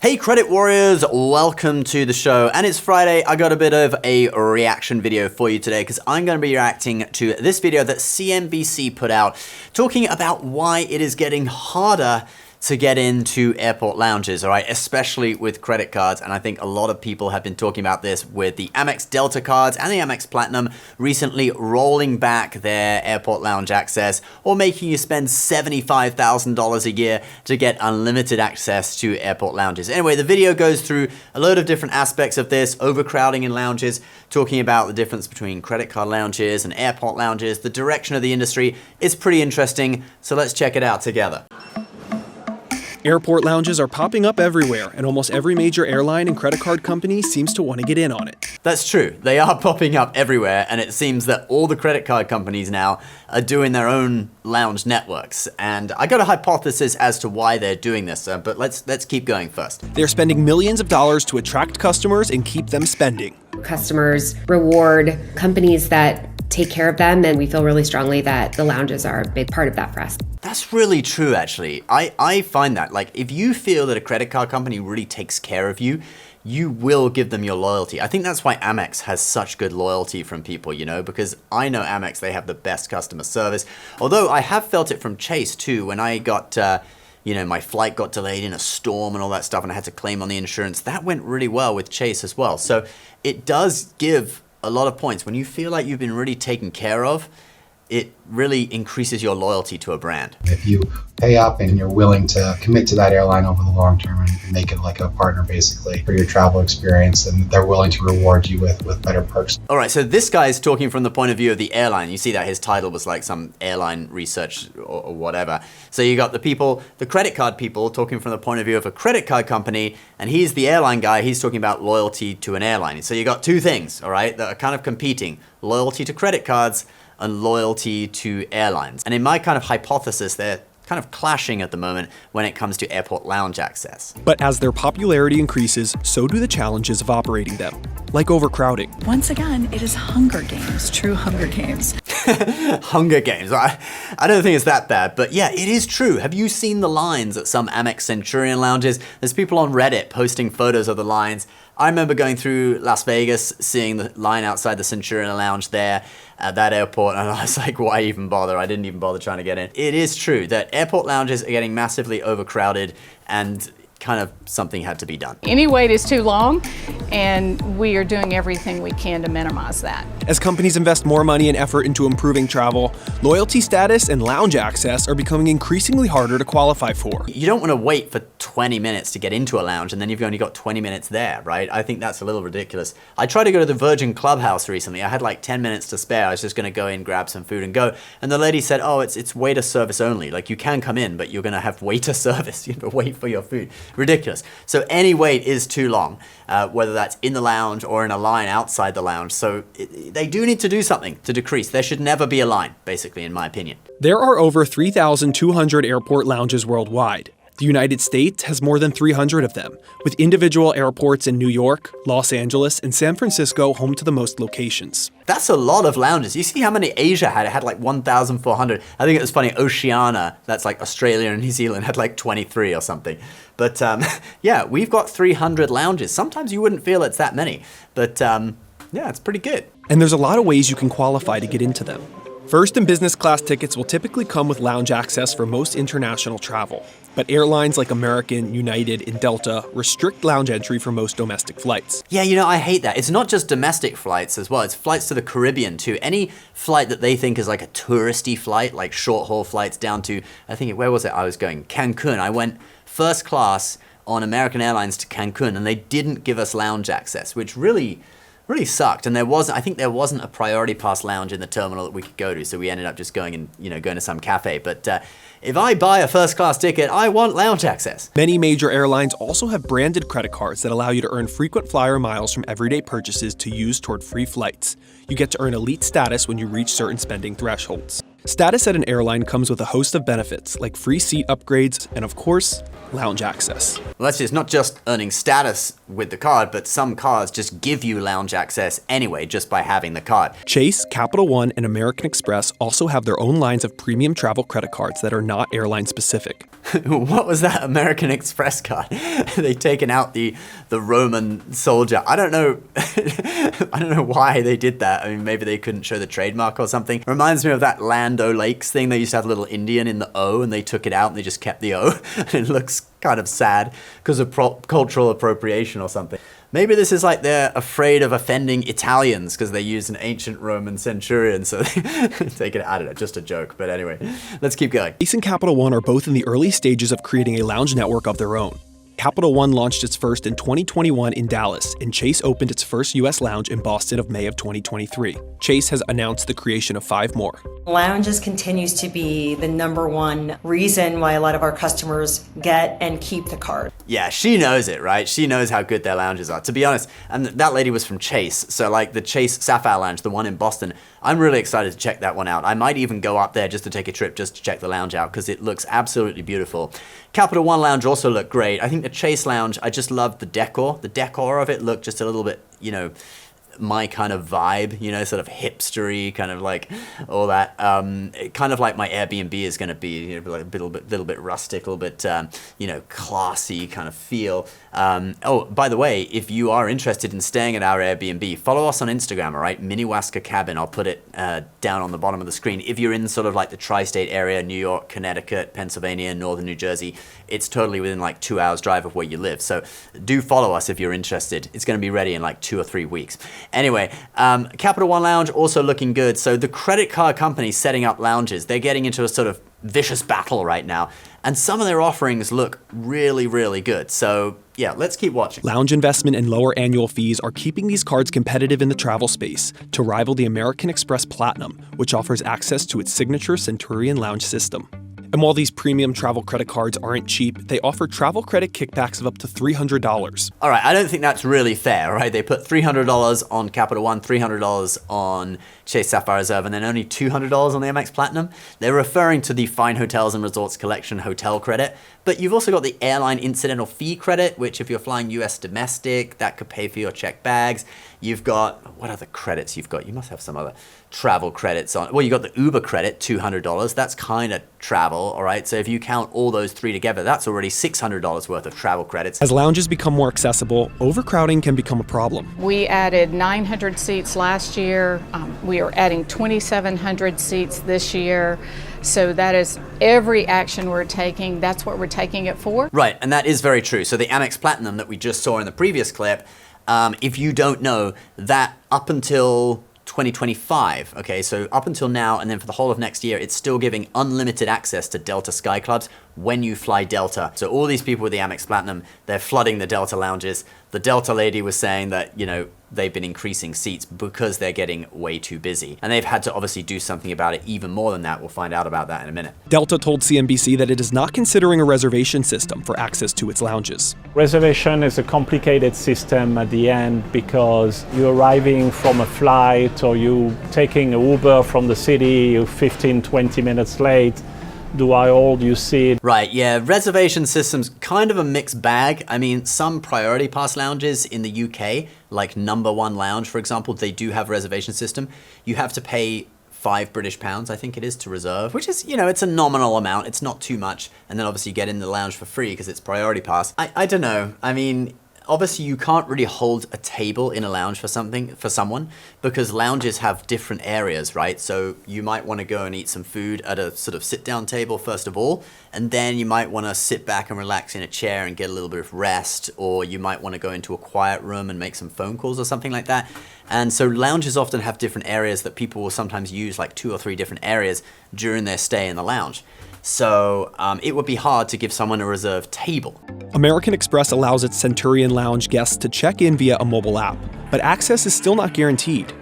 Hey credit warriors, welcome to the show. And it's Friday. I got a bit of a reaction video for you today because I'm going to be reacting to this video that CNBC put out talking about why it is getting harder to get into airport lounges, all right, especially with credit cards. And I think a lot of people have been talking about this with the Amex Delta cards and the Amex Platinum recently rolling back their airport lounge access or making you spend $75,000 a year to get unlimited access to airport lounges. Anyway, the video goes through a load of different aspects of this, overcrowding in lounges, talking about the difference between credit card lounges and airport lounges, the direction of the industry. It's pretty interesting, so let's check it out together. Airport lounges are popping up everywhere, and almost every major airline and credit card company seems to want to get in on it. That's true. They are popping up everywhere, and it seems that all the credit card companies now are doing their own lounge networks. And I got a hypothesis as to why they're doing this, but let's keep going first. They're spending millions of dollars to attract customers and keep them spending. Customers reward companies that take care of them, and we feel really strongly that the lounges are a big part of that for us. That's really true, actually. I find that, like, if you feel that a credit card company really takes care of you, you will give them your loyalty. I think that's why Amex has such good loyalty from people, you know, because I know Amex, they have the best customer service. Although I have felt it from Chase too, when I got, you know, my flight got delayed in a storm and all that stuff and I had to claim on the insurance. That went really well with Chase as well. So it does give a lot of points. When you feel like you've been really taken care of, it really increases your loyalty to a brand. If you pay up and you're willing to commit to that airline over the long term and make it like a partner basically for your travel experience, and they're willing to reward you with better perks. All right, so this guy is talking from the point of view of the airline. You see that his title was like some airline research or whatever. So you got the people, the credit card people talking from the point of view of a credit card company, and he's the airline guy, he's talking about loyalty to an airline. So you got two things, all right, that are kind of competing: loyalty to credit cards and loyalty to airlines. And in my kind of hypothesis, they're kind of clashing at the moment when it comes to airport lounge access. But as their popularity increases, so do the challenges of operating them, like overcrowding. Once again, it is Hunger Games, true Hunger Games. Hunger Games. I don't think it's that bad, but yeah, it is true. Have you seen the lines at some Amex Centurion lounges? There's people on Reddit posting photos of the lines. I remember going through Las Vegas, seeing the line outside the Centurion lounge there at that airport, and I was like, why even bother? I didn't even bother trying to get in. It is true that airport lounges are getting massively overcrowded, and kind of something had to be done. Any wait is too long, and we are doing everything we can to minimize that. As companies invest more money and effort into improving travel, loyalty status and lounge access are becoming increasingly harder to qualify for. You don't want to wait for 20 minutes to get into a lounge and then you've only got 20 minutes there, right? I think that's a little ridiculous. I tried to go to the Virgin Clubhouse recently. I had like 10 minutes to spare. I was just going to go in, grab some food and go. And the lady said, oh, it's waiter service only. Like, you can come in, but you're going to have waiter service. You have to wait for your food. Ridiculous. So any wait is too long, whether that's in the lounge or in a line outside the lounge. So they do need to do something to decrease. There should never be a line, basically, in my opinion. There are over 3,200 airport lounges worldwide. The United States has more than 300 of them, with individual airports in New York, Los Angeles, and San Francisco home to the most locations. That's a lot of lounges. You see how many Asia had? It had like 1,400. I think it was funny, Oceania, that's like Australia and New Zealand, had like 23 or something. But yeah, we've got 300 lounges. Sometimes you wouldn't feel it's that many, but yeah, it's pretty good. And there's a lot of ways you can qualify to get into them. First and business class tickets will typically come with lounge access for most international travel, but airlines like American, United, and Delta restrict lounge entry for most domestic flights. Yeah, you know, I hate that. It's not just domestic flights as well, it's flights to the Caribbean too. Any flight that they think is like a touristy flight, like short haul flights down to, I think, where was it I was going? Cancun. I went first class on American Airlines to Cancun and they didn't give us lounge access, which really sucked. And I think there wasn't a priority pass lounge in the terminal that we could go to, so we ended up just going and, you know, going to some cafe. But if I buy a first class ticket, I want lounge access. Many major airlines also have branded credit cards that allow you to earn frequent flyer miles from everyday purchases to use toward free flights. You get to earn elite status when you reach certain spending thresholds. Status at an airline comes with a host of benefits, like free seat upgrades and, of course, lounge access. Well, that's just not just earning status with the card, but some cards just give you lounge access anyway, just by having the card. Chase, Capital One, and American Express also have their own lines of premium travel credit cards that are not airline specific. What was that American Express card? They've taken out the Roman soldier. I don't know. I don't know why they did that. I mean, maybe they couldn't show the trademark or something. Reminds me of that Land O'Lakes thing. They used to have a little Indian in the O, and they took it out and they just kept the O. It looks kind of sad because of cultural appropriation or something. Maybe this is like they're afraid of offending Italians because they used an ancient Roman centurion, so they take it. I don't know, just a joke. But anyway, let's keep going. Chase and Capital One are both in the early stages of creating a lounge network of their own. Capital One launched its first in 2021 in Dallas, and Chase opened its first U.S. lounge in Boston of May of 2023. Chase has announced the creation of 5 more. Lounges continues to be the #1 reason why a lot of our customers get and keep the card. Yeah, she knows it, right? She knows how good their lounges are. To be honest, and that lady was from Chase, so like the Chase Sapphire Lounge, the one in Boston, I'm really excited to check that one out. I might even go up there just to take a trip just to check the lounge out because it looks absolutely beautiful. Capital One Lounge also looked great. I think the Chase Lounge, I just loved the decor. The decor of it looked just a little bit, my kind of vibe, sort of hipstery, kind of like all that. Kind of like my Airbnb is going to be, like a little bit rustic, a little bit, classy kind of feel. Oh, by the way, if you are interested in staying at our Airbnb, follow us on Instagram, all right? Minnewaska Cabin. I'll put it down on the bottom of the screen. If you're in sort of like the tri-state area, New York, Connecticut, Pennsylvania, northern New Jersey, it's totally within like 2 hours drive of where you live. So do follow us if you're interested. It's going to be ready in like 2 or 3 weeks. Anyway, Capital One Lounge also looking good. So the credit card companies setting up lounges, they're getting into a sort of vicious battle right now. And some of their offerings look really, really good. So yeah, let's keep watching. Lounge investment and lower annual fees are keeping these cards competitive in the travel space to rival the American Express Platinum, which offers access to its signature Centurion Lounge system. And while these premium travel credit cards aren't cheap, they offer travel credit kickbacks of up to $300. All right, I don't think that's really fair, right? They put $300 on Capital One, $300 on Chase Sapphire Reserve, and then only $200 on the Amex Platinum. They're referring to the Fine Hotels and Resorts Collection hotel credit, but you've also got the airline incidental fee credit, which if you're flying US domestic, that could pay for your checked bags. You've got, what other credits you've got? You must have some other travel credits on. Well, you got the Uber credit, $200. That's kind of travel, all right? So if you count all those three together, that's already $600 worth of travel credits. As lounges become more accessible, overcrowding can become a problem. We added 900 seats last year. We are adding 2,700 seats this year. So that is every action we're taking, that's what we're taking it for. Right, and that is very true. So the Amex Platinum that we just saw in the previous clip, if you don't know, that up until 2025, okay, so up until now and then for the whole of next year, it's still giving unlimited access to Delta Sky Clubs when you fly Delta. So all these people with the Amex Platinum, they're flooding the Delta lounges. The Delta lady was saying that, they've been increasing seats because they're getting way too busy. And they've had to obviously do something about it even more than that. We'll find out about that in a minute. Delta told CNBC that it is not considering a reservation system for access to its lounges. Reservation is a complicated system at the end because you're arriving from a flight or you taking an Uber from the city, you're 15, 20 minutes late. Do I hold you seat? Right, yeah, reservation systems, kind of a mixed bag. I mean, some priority pass lounges in the UK, like Number One Lounge, for example, they do have a reservation system. You have to pay £5, I think it is, to reserve, which is, it's a nominal amount. It's not too much. And then obviously you get in the lounge for free because it's priority pass. I don't know. I mean, obviously you can't really hold a table in a lounge for someone because lounges have different areas, right? So you might want to go and eat some food at a sort of sit down table first of all, and then you might want to sit back and relax in a chair and get a little bit of rest, or you might want to go into a quiet room and make some phone calls or something like that. And so lounges often have different areas that people will sometimes use, like 2 or 3 different areas during their stay in the lounge. So it would be hard to give someone a reserved table. American Express allows its Centurion Lounge guests to check in via a mobile app, but access is still not guaranteed.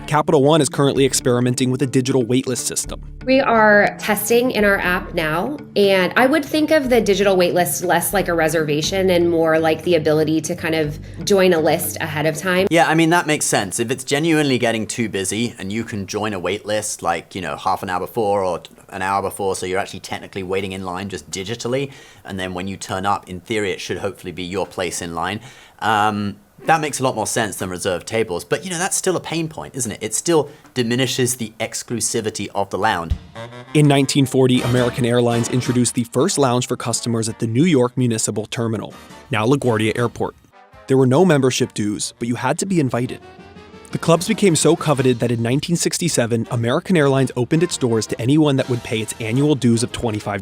Capital One is currently experimenting with a digital waitlist system. We are testing in our app now, and I would think of the digital waitlist less like a reservation and more like the ability to kind of join a list ahead of time. Yeah, I mean, that makes sense. If it's genuinely getting too busy and you can join a wait list like, half an hour before or an hour before, so you're actually technically waiting in line just digitally, and then when you turn up, in theory, it should hopefully be your place in line. That makes a lot more sense than reserved tables. But, that's still a pain point, isn't it? It still diminishes the exclusivity of the lounge. In 1940, American Airlines introduced the first lounge for customers at the New York Municipal Terminal, now LaGuardia Airport. There were no membership dues, but you had to be invited. The clubs became so coveted that in 1967, American Airlines opened its doors to anyone that would pay its annual dues of $25.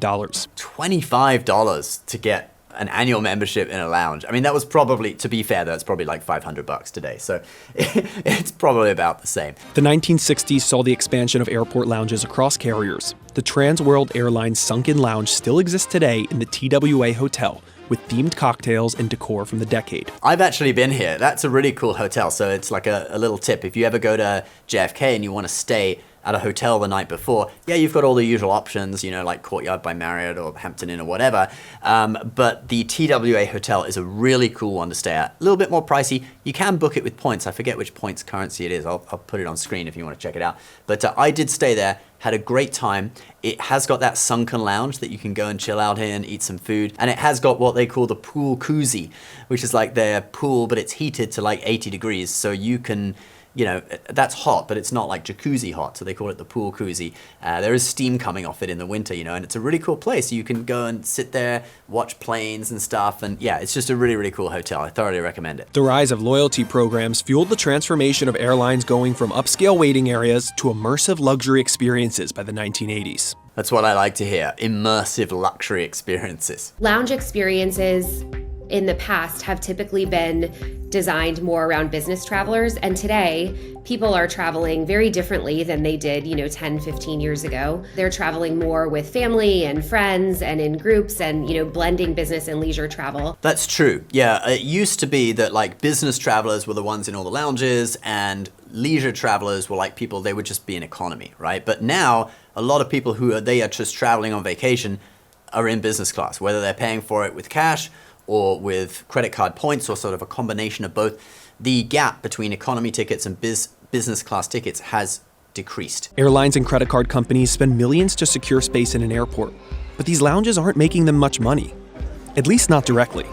$25 to get an annual membership in a lounge. I mean, that was probably, to be fair, that's probably like $500 today. So it's probably about the same. The 1960s saw the expansion of airport lounges across carriers. The Trans World Airlines Sunken Lounge still exists today in the TWA Hotel, with themed cocktails and decor from the decade. I've actually been here. That's a really cool hotel. So it's like a little tip. If you ever go to JFK and you want to stay at a hotel the night before, yeah, you've got all the usual options, like Courtyard by Marriott or Hampton Inn or whatever. But the TWA Hotel is a really cool one to stay at. A little bit more pricey. You can book it with points. I forget which points currency it is. I'll put it on screen if you want to check it out. But I did stay there, had a great time. It has got that sunken lounge that you can go and chill out in, eat some food. And it has got what they call the pool koozie, which is like their pool, but it's heated to like 80 degrees. So you can, that's hot, but it's not like jacuzzi hot. So they call it the pool koozie. There is steam coming off it in the winter, and it's a really cool place. You can go and sit there, watch planes and stuff. And yeah, it's just a really, really cool hotel. I thoroughly recommend it. The rise of loyalty programs fueled the transformation of airlines going from upscale waiting areas to immersive luxury experiences by the 1980s. That's what I like to hear. Immersive luxury experiences. Lounge experiences in the past have typically been designed more around business travelers, and today people are traveling very differently than they did 10, 15 years ago. They're traveling more with family and friends and in groups and blending business and leisure travel. That's true. Yeah, it used to be that like business travelers were the ones in all the lounges and leisure travelers were like people, they would just be in economy, right? But now a lot of people they are just traveling on vacation are in business class, whether they're paying for it with cash or with credit card points or sort of a combination of both. The gap between economy tickets and business class tickets has decreased. Airlines and credit card companies spend millions to secure space in an airport, but these lounges aren't making them much money, at least not directly.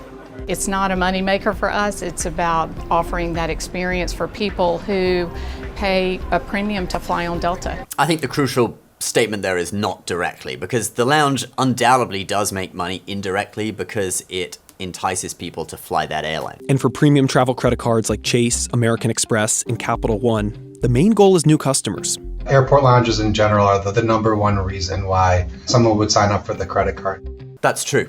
It's not a moneymaker for us. It's about offering that experience for people who pay a premium to fly on Delta. I think the crucial statement there is not directly, because the lounge undoubtedly does make money indirectly because it entices people to fly that airline. And for premium travel credit cards like Chase, American Express, and Capital One, the main goal is new customers. Airport lounges in general are the number one reason why someone would sign up for the credit card. That's true.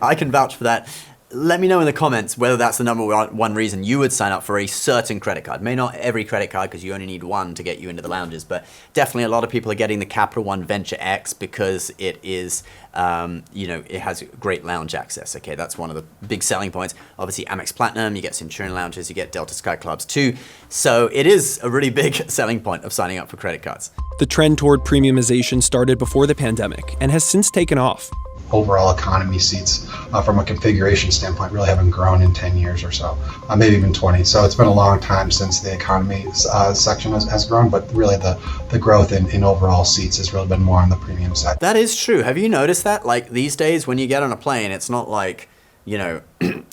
I can vouch for that. Let me know in the comments whether that's the number one reason you would sign up for a certain credit card. May not every credit card, because you only need one to get you into the lounges, but definitely a lot of people are getting the Capital One Venture X because it is, it has great lounge access. Okay, that's one of the big selling points. Obviously, Amex Platinum, you get Centurion lounges, you get Delta Sky Clubs too. So it is a really big selling point of signing up for credit cards. The trend toward premiumization started before the pandemic and has since taken off. Overall economy seats from a configuration standpoint really haven't grown in 10 years or so, maybe even 20. So it's been a long time since the economy section has grown, but really the growth in overall seats has really been more on the premium side. That is true. Have you noticed that? Like these days when you get on a plane, it's not like,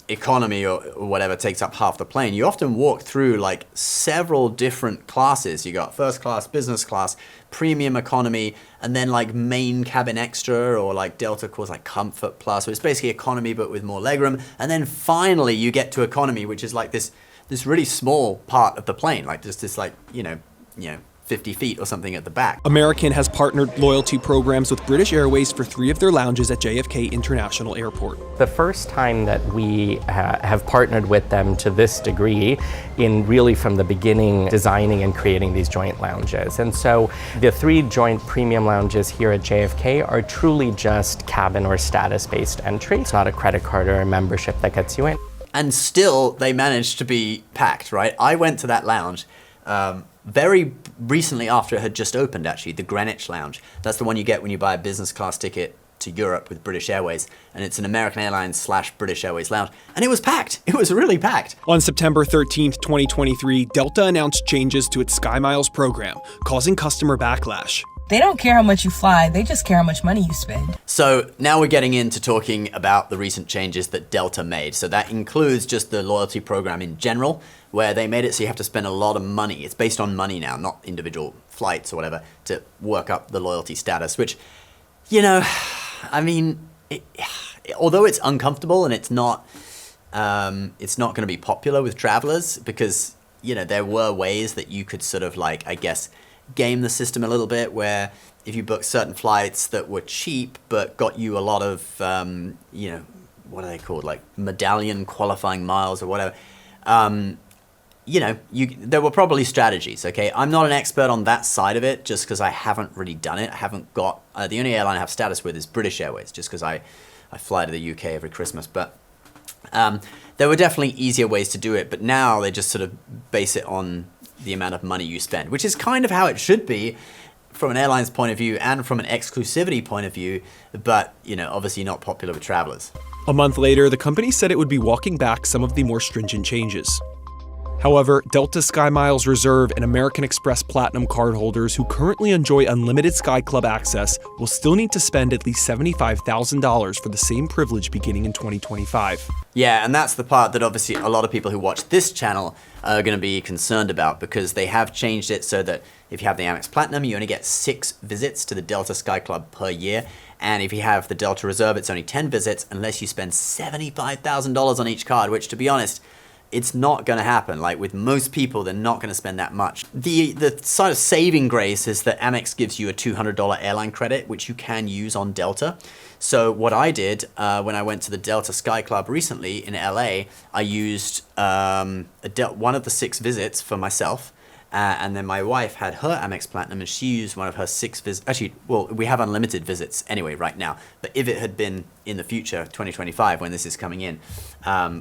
economy or whatever takes up half the plane. You often walk through like several different classes. You got first class, business class, premium economy, and then like main cabin extra, or like Delta calls like comfort plus. So it's basically economy but with more legroom. And then finally you get to economy, which is like this really small part of the plane, like just this like, 50 feet or something at the back. American has partnered loyalty programs with British Airways for 3 of their lounges at JFK International Airport. The first time that we have partnered with them to this degree in really from the beginning designing and creating these joint lounges. And so the 3 joint premium lounges here at JFK are truly just cabin or status-based entry. It's not a credit card or a membership that gets you in. And still they managed to be packed, right? I went to that lounge very recently after it had just opened, actually, the Greenwich Lounge. That's the one you get when you buy a business class ticket to Europe with British Airways, and it's an American Airlines / British Airways lounge, and it was packed. It was really packed. On September 13th, 2023, Delta announced changes to its SkyMiles program, causing customer backlash. They don't care how much you fly, they just care how much money you spend. So now we're getting into talking about the recent changes that Delta made. So that includes just the loyalty program in general, where they made it so you have to spend a lot of money. It's based on money now, not individual flights or whatever, to work up the loyalty status, which, you know, I mean, although it's uncomfortable and it's not going to be popular with travelers, because, you know, there were ways that you could sort of like, I guess, game the system a little bit, where if you book certain flights that were cheap but got you a lot of, you know, what are they called, like medallion qualifying miles or whatever, you know, there were probably strategies, okay? I'm not an expert on that side of it just because I haven't really done it. I haven't got, the only airline I have status with is British Airways, just because I fly to the UK every Christmas. But there were definitely easier ways to do it, but now they just sort of base it on the amount of money you spend, which is kind of how it should be from an airline's point of view and from an exclusivity point of view, but, you know, obviously not popular with travelers. A month later, the company said it would be walking back some of the more stringent changes. However, Delta SkyMiles Reserve and American Express Platinum cardholders who currently enjoy unlimited Sky Club access will still need to spend at least $75,000 for the same privilege beginning in 2025. Yeah, and that's the part that obviously a lot of people who watch this channel are going to be concerned about, because they have changed it so that if you have the Amex Platinum, you only get 6 visits to the Delta Sky Club per year. And if you have the Delta Reserve, it's only 10 visits unless you spend $75,000 on each card, which, to be honest, it's not going to happen. Like with most people, they're not going to spend that much. The sort of saving grace is that Amex gives you a $200 airline credit, which you can use on Delta. So what I did when I went to the Delta Sky Club recently in LA, I used one of the 6 visits for myself. And then my wife had her Amex Platinum, and she used one of her 6 visits. Actually, well, we have unlimited visits anyway right now. But if it had been in the future, 2025, when this is coming in,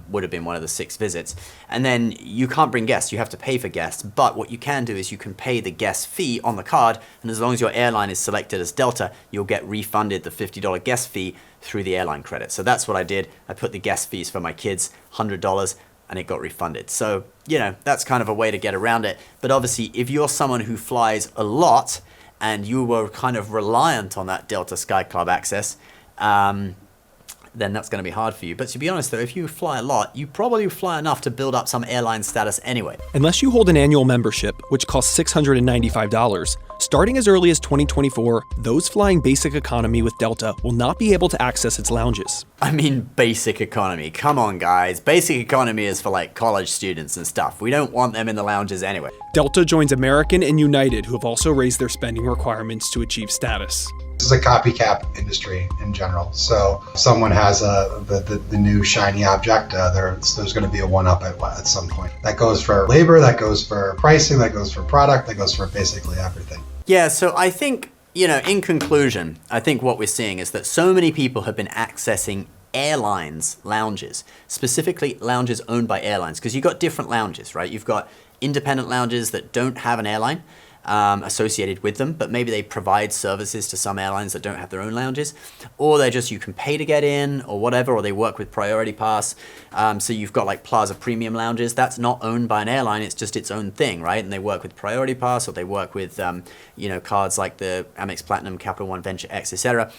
would have been one of the 6 visits. And then you can't bring guests. You have to pay for guests. But what you can do is you can pay the guest fee on the card. And as long as your airline is selected as Delta, you'll get refunded the $50 guest fee through the airline credit. So that's what I did. I put the guest fees for my kids, $100. And it got refunded. So, you know, that's kind of a way to get around it. But obviously, if you're someone who flies a lot and you were kind of reliant on that Delta Sky Club access, then that's going to be hard for you. But to be honest, though, if you fly a lot, you probably fly enough to build up some airline status anyway. Unless you hold an annual membership, which costs $695, starting as early as 2024, those flying basic economy with Delta will not be able to access its lounges. I mean, basic economy. Come on, guys. Basic economy is for like college students and stuff. We don't want them in the lounges anyway. Delta joins American and United, who have also raised their spending requirements to achieve status. This is a copycat industry in general. So if someone has the new shiny object, there's going to be a one-up at some point. That goes for labor, that goes for pricing, that goes for product, that goes for basically everything. Yeah, so I think, you know, in conclusion, I think what we're seeing is that so many people have been accessing airlines lounges, specifically lounges owned by airlines, because you've got different lounges, right? You've got independent lounges that don't have an airline associated with them, but maybe they provide services to some airlines that don't have their own lounges, or they're just, you can pay to get in or whatever, or they work with Priority Pass. So you've got like Plaza Premium lounges. That's not owned by an airline. It's just its own thing, right? And they work with Priority Pass, or they work with, you know, cards like the Amex Platinum, Capital One Venture X, etc.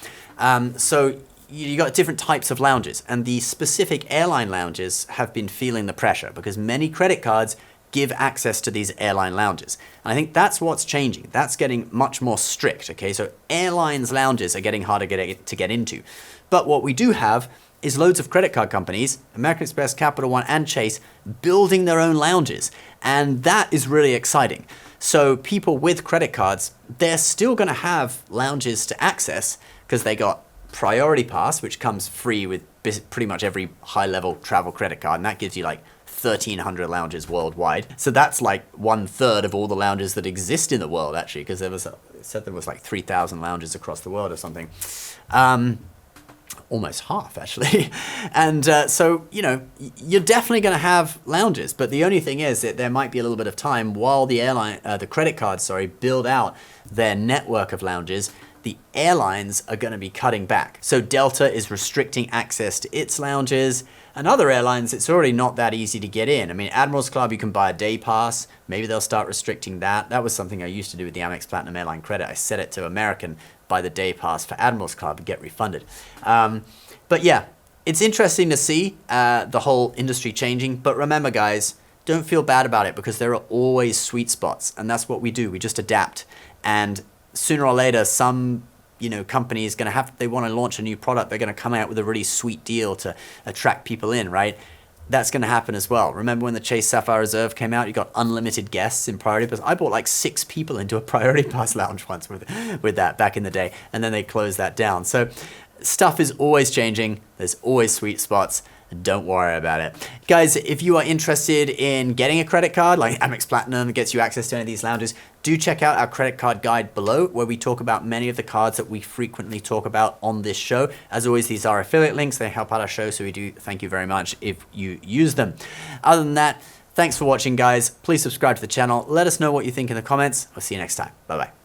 So you got different types of lounges, and the specific airline lounges have been feeling the pressure because many credit cards give access to these airline lounges. And I think that's what's changing. That's getting much more strict, okay? So airlines lounges are getting harder to get into. But what we do have is loads of credit card companies, American Express, Capital One, and Chase, building their own lounges. And that is really exciting. So people with credit cards, they're still gonna have lounges to access because they got Priority Pass, which comes free with pretty much every high-level travel credit card, and that gives you like 1,300 lounges worldwide. So that's like 1/3 of all the lounges that exist in the world, actually, because it said there was like 3,000 lounges across the world or something. almost half actually. And so, you know, you're definitely going to have lounges, but the only thing is that there might be a little bit of time while the credit cards, build out their network of lounges. The airlines are going to be cutting back. So Delta is restricting access to its lounges, and other airlines, it's already not that easy to get in. I mean, Admirals Club, you can buy a day pass. Maybe they'll start restricting that. That was something I used to do with the Amex Platinum Airline Credit. I set it to American, buy the day pass for Admirals Club and get refunded. But yeah, it's interesting to see the whole industry changing. But remember, guys, don't feel bad about it because there are always sweet spots, and that's what we do. We just adapt. And sooner or later, some company is going to they want to launch a new product. They're going to come out with a really sweet deal to attract people in, right? That's going to happen as well. Remember when the Chase Sapphire Reserve came out? You got unlimited guests in Priority Pass. I bought like 6 people into a Priority Pass lounge once with that back in the day, and then they closed that down. So stuff is always changing. There's always sweet spots. Don't worry about it. Guys, if you are interested in getting a credit card, like Amex Platinum gets you access to any of these lounges, do check out our credit card guide below, where we talk about many of the cards that we frequently talk about on this show. As always, these are affiliate links. They help out our show, so we do thank you very much if you use them. Other than that, thanks for watching, guys. Please subscribe to the channel. Let us know what you think in the comments. I'll see you next time. Bye-bye.